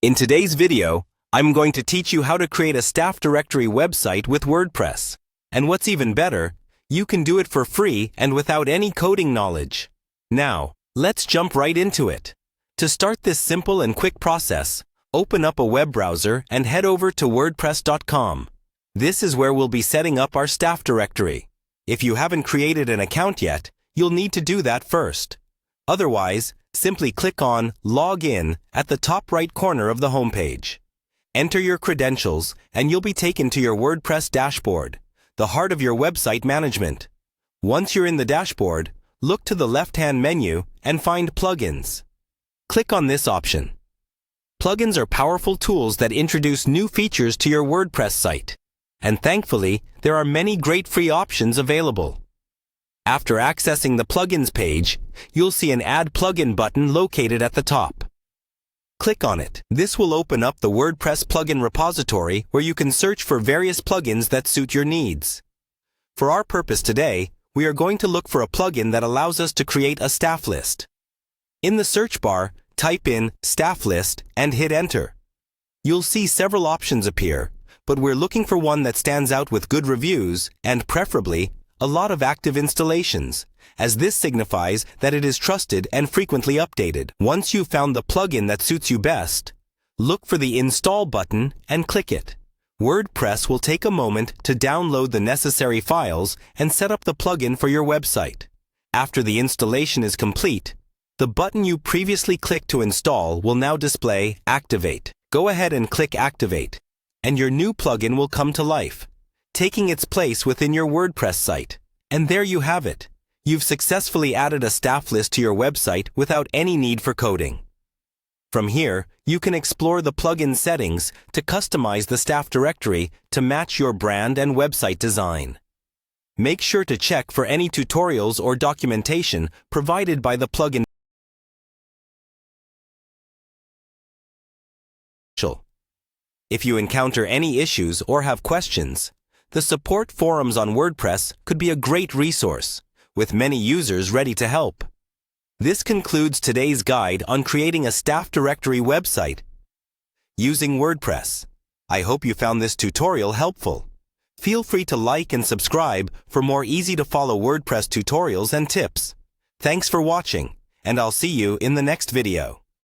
In today's video, I'm going to teach you how to create a staff directory website with WordPress. And what's even better, you can do it for free and without any coding knowledge. Now, let's jump right into it. To start this simple and quick process, open up a web browser and head over to wordpress.com. This is where we'll be setting up our staff directory. If you haven't created an account yet, you'll need to do that first. Otherwise, simply click on Log In at the top right corner of the homepage. Enter your credentials and you'll be taken to your WordPress dashboard, the heart of your website management. Once you're in the dashboard, look to the left-hand menu and find Plugins. Click on this option. Plugins are powerful tools that introduce new features to your WordPress site. And thankfully, there are many great free options available. After accessing the Plugins page, you'll see an Add Plugin button located at the top. Click on it. This will open up the WordPress plugin repository where you can search for various plugins that suit your needs. For our purpose today, we are going to look for a plugin that allows us to create a staff list. In the search bar, type in Staff List and hit Enter. You'll see several options appear, but we're looking for one that stands out with good reviews and, preferably, a lot of active installations, as this signifies that it is trusted and frequently updated. Once you've found the plugin that suits you best, look for the Install button and click it. WordPress will take a moment to download the necessary files and set up the plugin for your website. After the installation is complete, the button you previously clicked to install will now display Activate. Go ahead and click Activate, and your new plugin will come to life, taking its place within your WordPress site. And there you have it. You've successfully added a staff list to your website without any need for coding. From here, you can explore the plugin settings to customize the staff directory to match your brand and website design. Make sure to check for any tutorials or documentation provided by the plugin. If you encounter any issues or have questions, the support forums on WordPress could be a great resource, with many users ready to help. This concludes today's guide on creating a staff directory website using WordPress. I hope you found this tutorial helpful. Feel free to like and subscribe for more easy-to-follow WordPress tutorials and tips. Thanks for watching, and I'll see you in the next video.